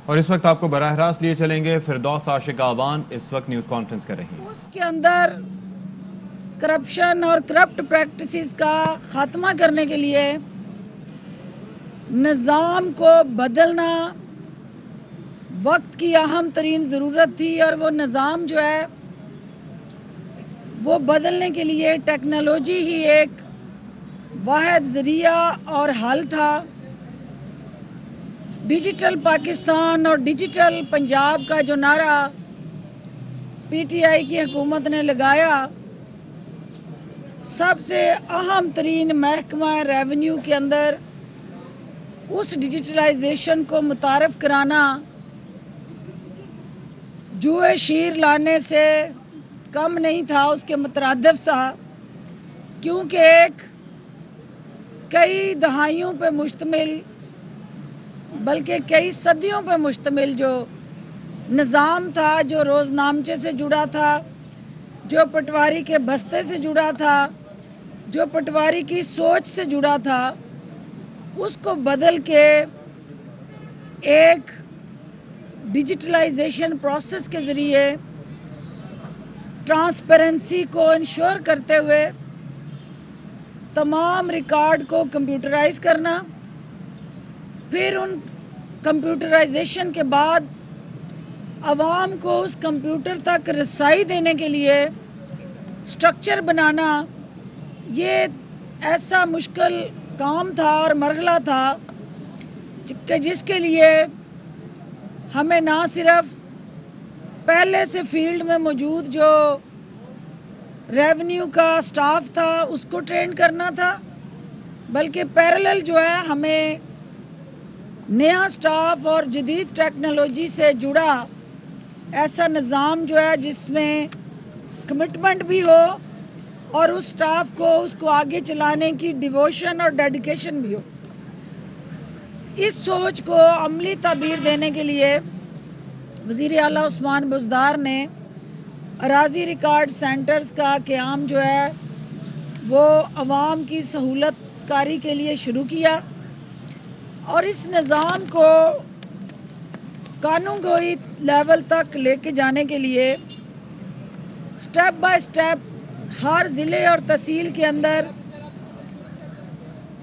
اور اس وقت آپ کو براہ راست لیے چلیں گے فردوس عاشق آبان اس وقت نیوز کانفرنس کر رہی ہیں۔ اس کے اندر کرپشن اور کرپٹ پریکٹسز کا خاتمہ کرنے کے لیے نظام کو بدلنا وقت کی اہم ترین ضرورت تھی، اور وہ نظام جو ہے وہ بدلنے کے لیے ٹیکنالوجی ہی ایک واحد ذریعہ اور حل تھا۔ ڈیجیٹل پاکستان اور ڈیجیٹل پنجاب کا جو نعرہ پی ٹی آئی کی حکومت نے لگایا، سب سے اہم ترین محکمہ ریونیو کے اندر اس ڈیجیٹلائزیشن کو متعارف کرانا جوئے شیر لانے سے کم نہیں تھا، اس کے مترادف تھا، کیونکہ ایک کئی دہائیوں پہ مشتمل بلکہ کئی صدیوں پہ مشتمل جو نظام تھا، جو روزنامچے سے جڑا تھا، جو پٹواری کے بستے سے جڑا تھا، جو پٹواری کی سوچ سے جڑا تھا، اس کو بدل کے ایک ڈیجیٹلائزیشن پروسیس کے ذریعے ٹرانسپیرنسی کو انشور کرتے ہوئے تمام ریکارڈ کو کمپیوٹرائز کرنا، پھر ان کمپیوٹرائزیشن کے بعد عوام کو اس کمپیوٹر تک رسائی دینے کے لیے سٹرکچر بنانا، یہ ایسا مشکل کام تھا اور مرحلہ تھا کہ جس کے لیے ہمیں نہ صرف پہلے سے فیلڈ میں موجود جو ریونیو کا سٹاف تھا اس کو ٹرین کرنا تھا، بلکہ پیرالل جو ہے ہمیں نیا سٹاف اور جدید ٹیکنالوجی سے جڑا ایسا نظام جو ہے جس میں کمٹمنٹ بھی ہو اور اس سٹاف کو اس کو آگے چلانے کی ڈیووشن اور ڈیڈیکیشن بھی ہو۔ اس سوچ کو عملی تعبیر دینے کے لیے وزیر اعلیٰ عثمان بزدار نے اراضی ریکارڈ سینٹرز کا قیام جو ہے وہ عوام کی سہولت کاری کے لیے شروع کیا، اور اس نظام کو قانون گوئی لیول تک لے کے جانے کے لیے سٹیپ بائی سٹیپ ہر ضلع اور تحصیل کے اندر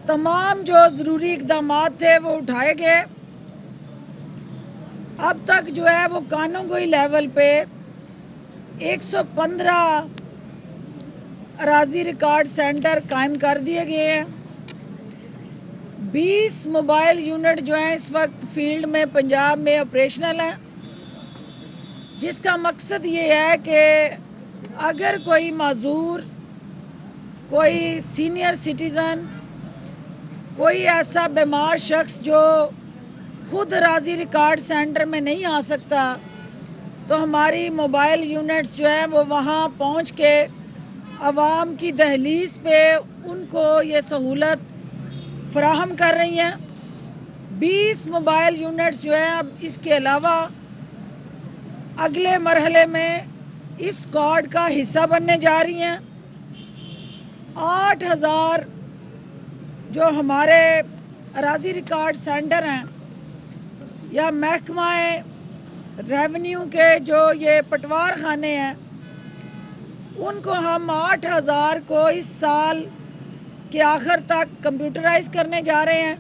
تمام جو ضروری اقدامات تھے وہ اٹھائے گئے۔ اب تک جو ہے وہ قانون گوئی لیول پہ 115 اراضی ریکارڈ سینٹر قائم کر دیے گئے ہیں۔ 20 موبائل یونٹ جو ہیں اس وقت فیلڈ میں پنجاب میں آپریشنل ہیں، جس کا مقصد یہ ہے کہ اگر کوئی معذور، کوئی سینئر سٹیزن، کوئی ایسا بیمار شخص جو خود اراضی ریکارڈ سینٹر میں نہیں آ سکتا، تو ہماری موبائل یونٹس جو ہیں وہ وہاں پہنچ کے عوام کی دہلیز پہ ان کو یہ سہولت فراہم کر رہی ہیں۔ 20 موبائل یونٹس جو ہیں اب اس کے علاوہ اگلے مرحلے میں اس کارڈ کا حصہ بننے جا رہی ہیں۔ 8000 جو ہمارے اراضی ریکارڈ سینٹر ہیں یا محکمہ ریونیو کے جو یہ پٹوار خانے ہیں، ان کو ہم 8000 کو اس سال کے آخر تک کمپیوٹرائز کرنے جا رہے ہیں۔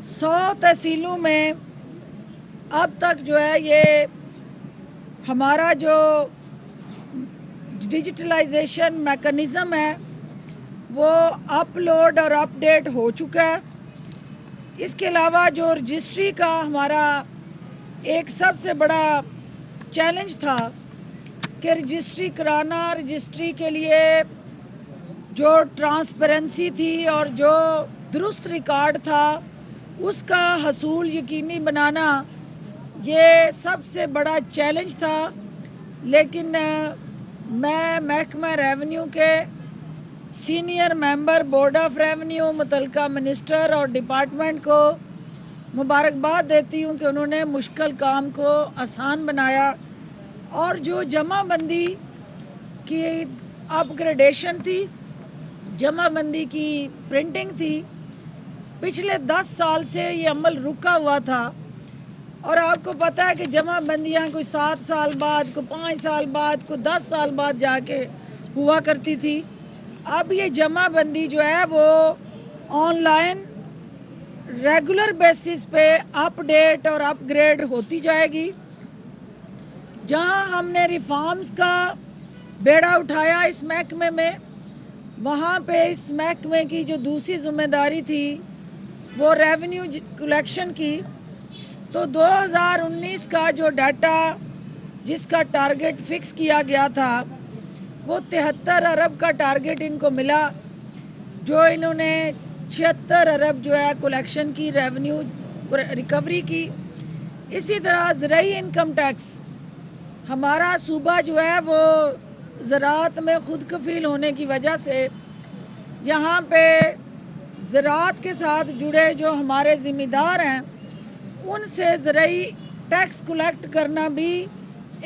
100 تحصیلوں میں اب تک جو ہے یہ ہمارا جو ڈیجیٹلائزیشن میکنزم ہے وہ اپلوڈ اور اپ ڈیٹ ہو چکا ہے۔ اس کے علاوہ جو رجسٹری کا ہمارا ایک سب سے بڑا چیلنج تھا کہ رجسٹری کرانا، رجسٹری کے لیے جو ٹرانسپیرنسی تھی اور جو درست ریکارڈ تھا اس کا حصول یقینی بنانا، یہ سب سے بڑا چیلنج تھا۔ لیکن میں محکمہ ریونیو کے senior member board of revenue, متعلقہ منسٹر اور ڈپارٹمنٹ کو مبارکباد دیتی ہوں کہ انہوں نے مشکل کام کو آسان بنایا، اور جو جمع بندی کی اپ گریڈیشن تھی، جمع بندی کی پرنٹنگ تھی، پچھلے 10 سال سے یہ عمل رکا ہوا تھا، और आपको पता है कि जमा बंदियाँ कोई 7 साल बाद, कोई 5 साल बाद, कोई 10 साल बाद जाके हुआ करती थी। अब ये जमा बंदी जो है वो ऑनलाइन रेगुलर बेसिस पे अपडेट और अपग्रेड होती जाएगी। जहां हमने रिफॉर्म्स का बेड़ा उठाया इस महकमे में, वहाँ पे इस महकमे की जो दूसरी जिम्मेदारी थी वो रेवेन्यू कलेक्शन की, तो 2019 का जो डाटा जिसका टारगेट फिक्स किया गया था वो 73 अरब का टारगेट इनको मिला, जो इन्होंने 76 अरब जो है कलेक्शन की, रेवेन्यू रिकवरी की। इसी तरह ज़राई इनकम टैक्स, हमारा सूबा जो है वो ज़राअत में खुद कफील होने की वजह से यहाँ पे ज़राअत के साथ जुड़े जो हमारे ज़िम्मेदार हैं उनसे ज़राई टैक्स कलेक्ट करना भी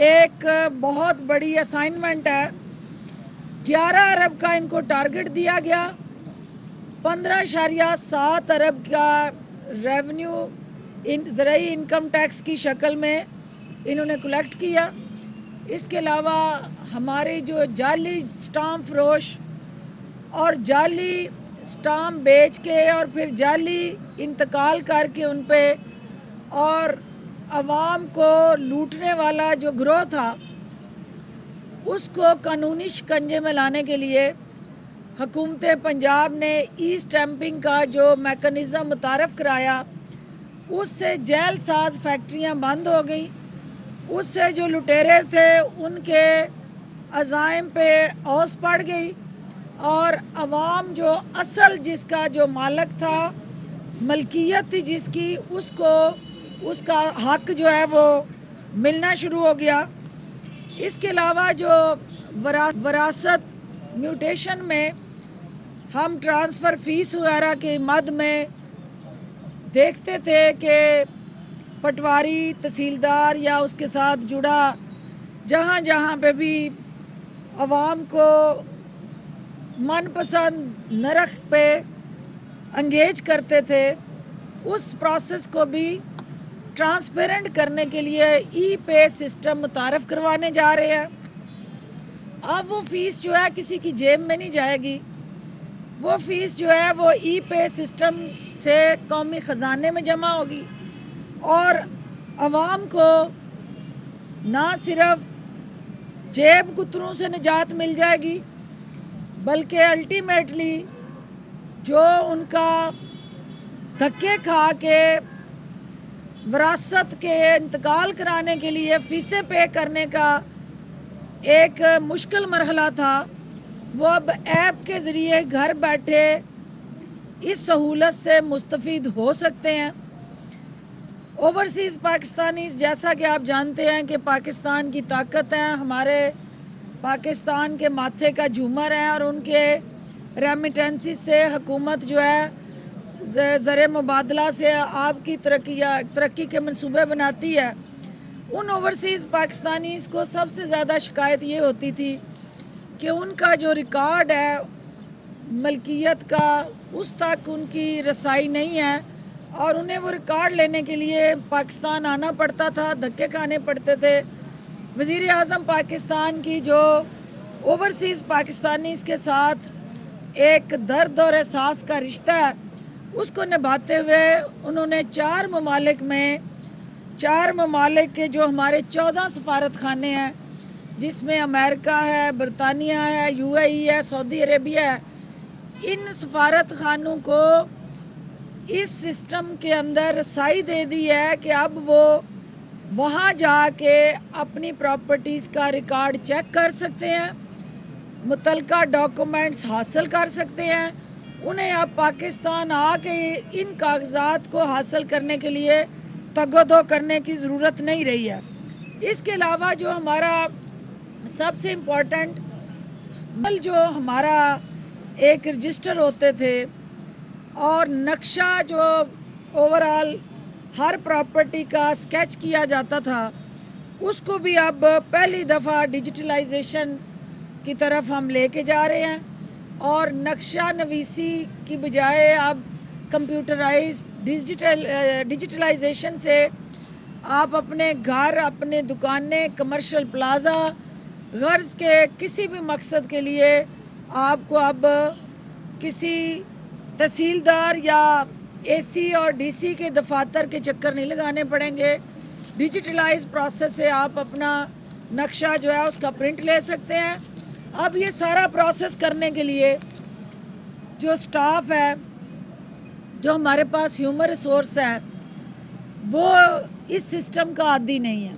एक बहुत बड़ी असाइनमेंट है। 11 अरब का इनको टारगेट दिया गया, 15.7 अरब का रेवेन्यू ज़राई इनकम टैक्स की शक्ल में इन्होंने कलेक्ट किया। इसके अलावा हमारे जो जाली स्टाम्प फरोश और जाली स्टाम्प बेच के और फिर जाली इंतकाल करके उन पे और अवाम को लूटने वाला जो गिरोह था उसको कानूनी शिकंजे में लाने के लिए हुकूमत पंजाब ने ई स्टैंपिंग का जो मैकेनिज़्म मुतारफ़ कराया, उससे जेल साज फैक्ट्रियाँ बंद हो गई। उससे जो लुटेरे थे उनके अज़ाइम पे औस पड़ गई और अवाम जो असल जिसका जो मालिक था, मलकियत थी जिसकी, उसको उसका हक जो है वो मिलना शुरू हो गया। इसके अलावा जो वरासत म्यूटेशन में हम ट्रांसफ़र फ़ीस वगैरह के मद में देखते थे कि पटवारी, तहसीलदार या उसके साथ जुड़ा जहाँ जहाँ पे भी अवाम को मनपसंद नरख पे अंगेज करते थे, उस प्रोसेस को भी ट्रांसपेरेंट करने के लिए ई पे सिस्टम मुतारफ़ करवाने जा रहे हैं। अब वो फ़ीस जो है किसी की जेब में नहीं जाएगी, वो फ़ीस जो है वो ई पे सिस्टम से कौमी ख़जाने में जमा होगी और अवाम को ना सिर्फ जेब कुतरों से निजात मिल जाएगी बल्कि अल्टीमेटली जो उनका धक्के खा के विरासत के इंतकाल कराने के लिए फ़ीसें पे करने का एक मुश्किल मरहला था, वो अब ऐप के ज़रिए घर बैठे इस सहूलत से मुस्तफ़ीद हो सकते हैं। ओवरसीज़ पाकिस्तानीज़, जैसा कि आप जानते हैं कि पाकिस्तान की ताकत है, हमारे पाकिस्तान के माथे का झूमर है और उनके रेमिटेंसीज से हुकूमत जो है ज़र मुबादला से आपकी तरक्की के मंसूबे बनाती है। उन ओवरसीज़ पाकिस्तानीज़ को सबसे ज़्यादा शिकायत ये होती थी कि उनका जो रिकॉर्ड है मलकियत का, उस तक उनकी रसाई नहीं है और उन्हें वो रिकॉर्ड लेने के लिए पाकिस्तान आना पड़ता था, धक्के खाने पड़ते थे। वज़ीर आज़म पाकिस्तान की जो ओवरसीज़ पाकिस्तानीज़ के साथ एक दर्द और एहसास का रिश्ता है, उसको निभाते हुए उन्होंने 4 ममालिक के जो हमारे 14 सफारत खाने हैं, जिसमें अमेरिका है, बरतानिया है, UAE है, सऊदी अरेबिया है, इन सफारत खानों को इस सिस्टम के अंदर रसाई दे दी है कि अब वो वहाँ जाके अपनी प्रॉपर्टीज़ का रिकॉर्ड चेक कर सकते हैं, मुतलका डॉक्यूमेंट्स हासिल कर सकते हैं। उन्हें अब पाकिस्तान आके इन कागजात को हासिल करने के लिए तगदो करने की ज़रूरत नहीं रही है। इसके अलावा जो हमारा सबसे इम्पोर्टेंट जो हमारा एक रजिस्टर होते थे और नक्शा जो ओवरऑल हर प्रॉपर्टी का स्केच किया जाता था, उसको भी अब पहली दफ़ा डिजिटलाइजेशन की तरफ हम लेके जा रहे हैं और नक्शा नवीसी की बजाय अब कंप्यूटराइज डिजिटलाइजेशन से आप अपने घर, अपने दुकानें, कमर्शियल प्लाजा, गर्ज के किसी भी मकसद के लिए आपको अब किसी तहसीलदार या एसी और डीसी के दफातर के चक्कर नहीं लगाने पड़ेंगे। डिजिटलाइज प्रोसेस से आप अपना नक्शा जो है उसका प्रिंट ले सकते हैं। अब ये सारा प्रोसेस करने के लिए जो स्टाफ है, जो हमारे पास ह्यूमन रिसोर्स है, वो इस सिस्टम का आदी नहीं है।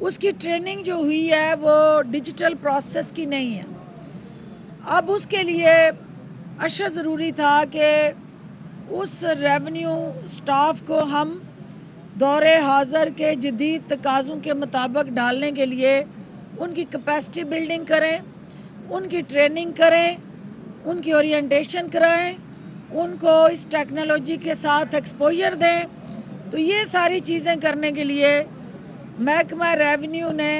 उसकी ट्रेनिंग जो हुई है वो डिजिटल प्रोसेस की नहीं है। अब उसके लिए अशद ज़रूरी था कि उस रेवेन्यू स्टाफ को हम दौरे हाज़र के जदीद तकाज़ों के मुताबिक डालने के लिए उनकी कैपेसिटी बिल्डिंग करें, उनकी ट्रेनिंग करें, उनकी ओरिएंटेशन कराएं, उनको इस टेक्नोलॉजी के साथ एक्सपोजर दें। तो ये सारी चीज़ें करने के लिए महकमा रेवेन्यू ने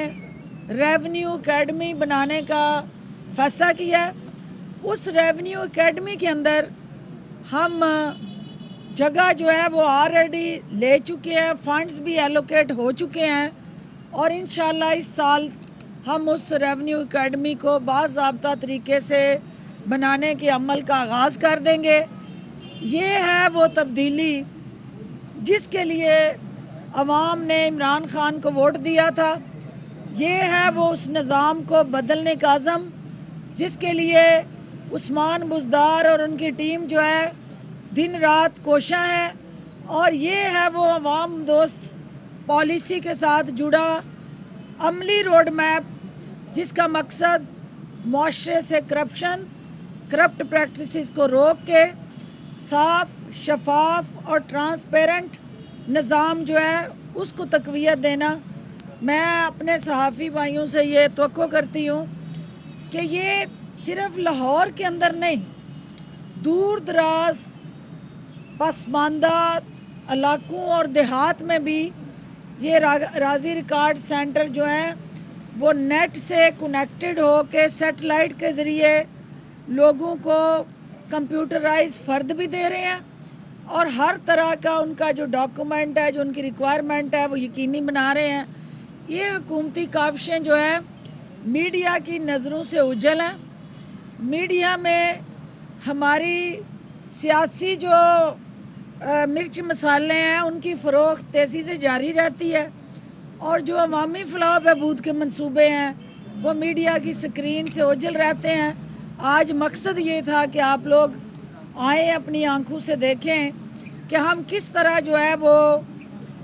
रेवेन्यू एकेडमी बनाने का फैसला किया। उस रेवेन्यू एकेडमी के अंदर हम जगह जो है वो ऑलरेडी ले चुके हैं, फंड्स भी एलोकेट हो चुके हैं और इंशाल्लाह इस साल हम उस रेवेन्यू एकेडमी को बाज़ाब्ता तरीके से बनाने के अमल का आगाज़ कर देंगे। ये है वो तब्दीली जिसके लिए अवाम ने इमरान खान को वोट दिया था। ये है वो उस निज़ाम को बदलने का अज़म जिसके लिए उस्मान बुज़दार और उनकी टीम जो है दिन रात कोशां है। और ये है वो अवाम दोस्त पॉलिसी के साथ जुड़ा अमली रोड मैप जिसका मकसद मुआशरे से करप्ट प्रैक्टिसेस को रोक के साफ, शफाफ और ट्रांसपेरेंट निज़ाम जो है उसको तक़वियत देना। मैं अपने सहाफ़ी भाइयों से ये तवक्को करती हूँ कि ये सिर्फ़ लाहौर के अंदर नहीं, दूर दराज पसमानदा इलाकों और देहात में भी ये राज़ी रिकॉर्ड सेंटर जो हैं वो नेट से कनेक्टेड हो के सेटेलाइट के ज़रिए लोगों को कंप्यूटराइज फ़र्द भी दे रहे हैं और हर तरह का उनका जो डॉक्यूमेंट है, जो उनकी रिक्वायरमेंट है, वो यकीनी बना रहे हैं। ये हुकूमती काविशें जो हैं मीडिया की नज़रों से उजल हैं। मीडिया में हमारी सियासी जो मिर्च मसाले हैं उनकी फ़रोख्त तेज़ी से जारी रहती है और जो अवामी फलाह बहबूद के मंसूबे हैं वो मीडिया की स्क्रीन से ओझल रहते हैं। आज मकसद ये था कि आप लोग आए, अपनी आंखों से देखें कि हम किस तरह जो है वो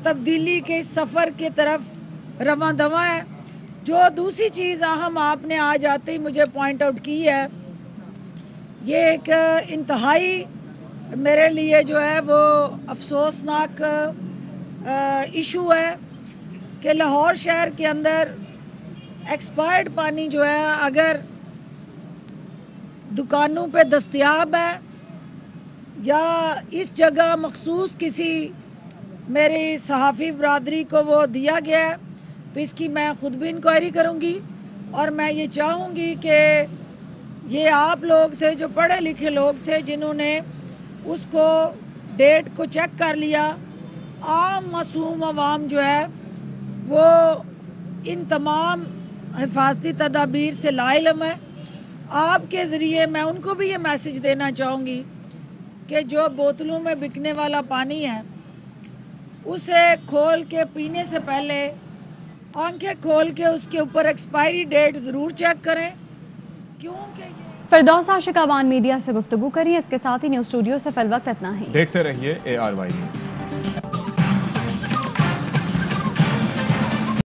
तब्दीली के इस सफ़र की तरफ रवां दवा है। जो दूसरी चीज़ अहम आपने आज आते ही मुझे पॉइंट आउट की है, ये एक इंतहाई मेरे लिए जो है वो अफसोसनाक इशू है कि लाहौर शहर के अंदर एक्सपायर्ड पानी जो है अगर दुकानों पे दस्तयाब है या इस जगह मखसूस किसी मेरी सहाफ़ी बरादरी को वो दिया गया है तो इसकी मैं ख़ुद भी इंक्वायरी करूँगी। और मैं ये चाहूँगी कि ये आप लोग थे जो पढ़े लिखे लोग थे जिन्होंने उसको डेट को चेक कर लिया। आम मासूम अवाम जो है वो इन तमाम हिफाजती तदाबीर से लाइलम है। आपके ज़रिए मैं उनको भी ये मैसेज देना चाहूँगी कि जो बोतलों में बिकने वाला पानी है उसे खोल के पीने से पहले आंखें खोल के उसके ऊपर एक्सपायरी डेट ज़रूर चेक करें, क्योंकि फिरदौस आशिक अवान मीडिया से गुफ्तगू करी। इसके साथ ही न्यूज़ स्टूडियो से फिल वक्त इतना ही। देखते रहिए ARY न्यूज़।